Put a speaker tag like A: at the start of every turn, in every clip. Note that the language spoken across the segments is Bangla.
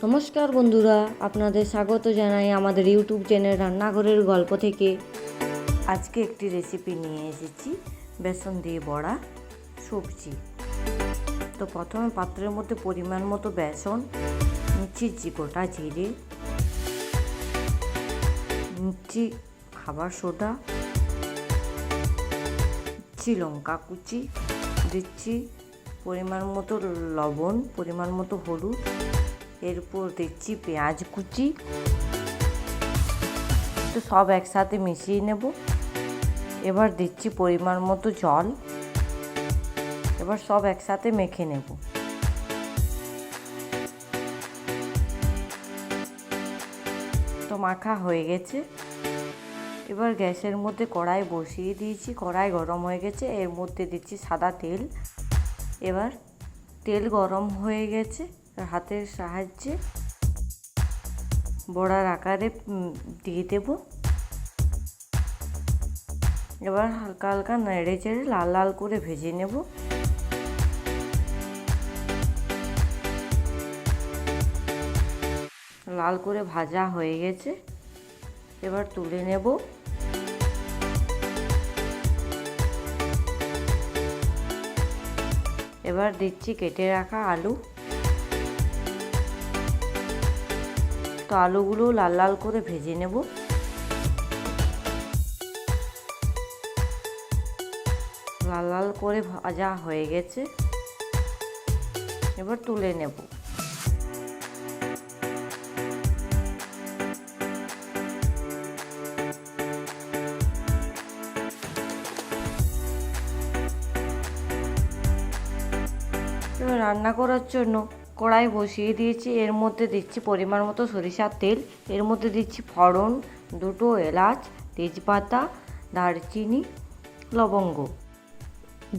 A: নমস্কার বন্ধুরা, আপনাদের স্বাগত জানাই আমাদের ইউটিউব চ্যানেল রান্নাঘরের গল্প থেকে। আজকে একটি রেসিপি নিয়ে এসেছি, বেসন দিয়ে বড়া সবজি। তো প্রথমে পাত্রের মধ্যে পরিমাণ মতো বেসন নিচ্ছি, গোটা জিরে নিচ্ছি, খাবার সোডা দিচ্ছি, লঙ্কা কুচি দিচ্ছি, পরিমাণ মতো লবণ, পরিমাণ মতো হলুদ, এরপর দিচ্ছি পেঁয়াজ কুচি। তো সব একসাথে মিশিয়ে নেব। এবার দিচ্ছি পরিমাণ মতো জল। এবার সব একসাথে মেখে নেব। তো মাখা হয়ে গেছে। এবার গ্যাসের মধ্যে কড়াই বসিয়ে দিয়েছি, কড়াই গরম হয়ে গেছে, এর মধ্যে দিচ্ছি সাদা তেল। এবার তেল গরম হয়ে গেছে, হাতের সাহায্যে বড়ার আকারে দিয়ে দেব। এবার হালকা হালকা নেড়ে চেড়ে লাল লাল করে ভেজে নেব। লাল করে ভাজা হয়ে গেছে, এবার তুলে নেব। এবার দিচ্ছি কেটে রাখা আলু। তো আলুগুলো লাল লাল করে ভেজে নেব। লাল লাল করে ভাজা হয়ে গেছে, এবার তুলে নেব। এবার রান্না করার জন্য কড়াই বসিয়ে দিয়েছি, এর মধ্যে দিচ্ছি পরিমাণ মতো সরিষার তেল। এর মধ্যে দিচ্ছি ফোড়ন, দুটো এলাচ, তেজপাতা, দারচিনি, লবঙ্গ,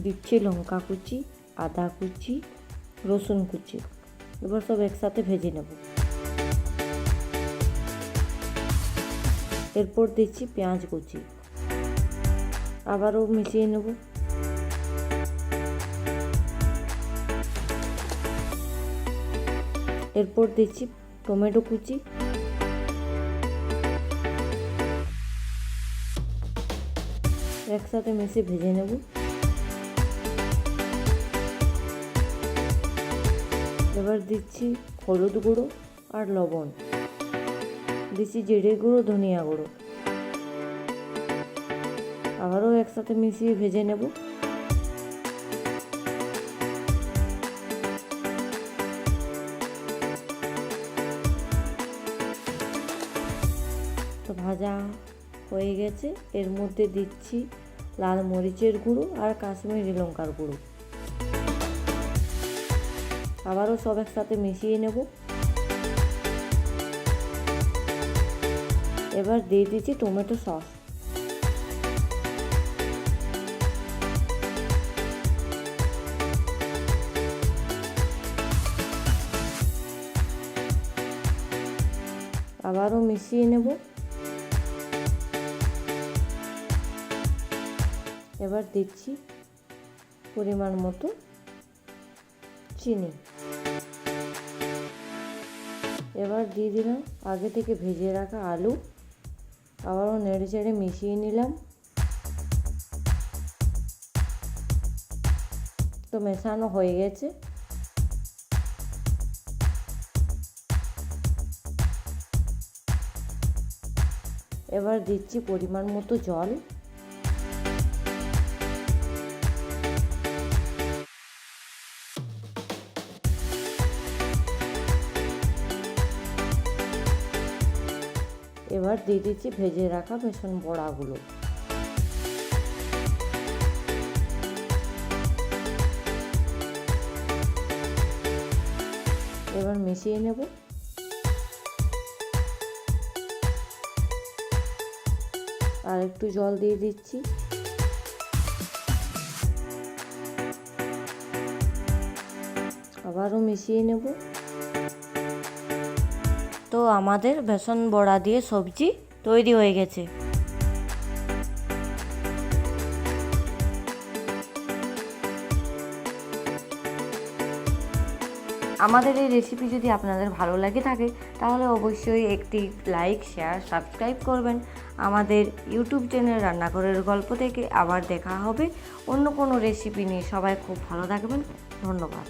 A: দিচ্ছি লঙ্কা কুচি, আদা কুচি, রসুন কুচি। এবার সব একসাথে ভেজে নেব। এরপর দিচ্ছি পেঁয়াজ কুচি, আবারও মিশিয়ে নেব। এরপর দিচ্ছি টমেটো কুচি, একসাথে মিশিয়ে ভেজে নেব। এবার দিচ্ছি হলুদ গুঁড়ো আর লবণ, দিচ্ছি জিরে গুঁড়ো, ধনিয়া গুঁড়ো, আবারও একসাথে মিশিয়ে ভেজে নেব। তো ভাজা হয়ে গেছে, এর মধ্যে দিচ্ছি লাল মরিচের গুঁড়ো আর কাশ্মীরি লঙ্কার গুঁড়ো, আবারও সব একসাথে মিশিয়ে নেব। এবার দিয়ে দিচ্ছি টমেটো সস। আবারও মিশিয়ে নেব। এবার দিচ্ছি পরিমাণ মতো চিনি। এবার দিয়ে দিলাম আগে থেকে ভেজে রাখা আলু, আবারও নেড়ে চেড়ে মিশিয়ে নিলাম। তো মেশানো হয়ে গেছে। এবার দিচ্ছি পরিমাণ মতো জল। এবার দিয়ে দিচ্ছি ভেজে রাখা বেসন বড়াগুলো। এবার মিশিয়ে নেব। আর একটু জল দিয়ে দিচ্ছি। আবারও মিশিয়ে নেব। তো আমাদের বেসন বড়া দিয়ে সবজি তৈরি হয়ে গেছে। আমাদের এই রেসিপি যদি আপনাদের ভালো লাগে থাকে তাহলে অবশ্যই একটি লাইক, শেয়ার, সাবস্ক্রাইব করবেন। আমাদের ইউটিউব চ্যানেল রান্নাঘরের গল্প থেকে আবার দেখা হবে অন্য কোনো রেসিপি নিয়ে। সবাই খুব ভালো থাকবেন। ধন্যবাদ।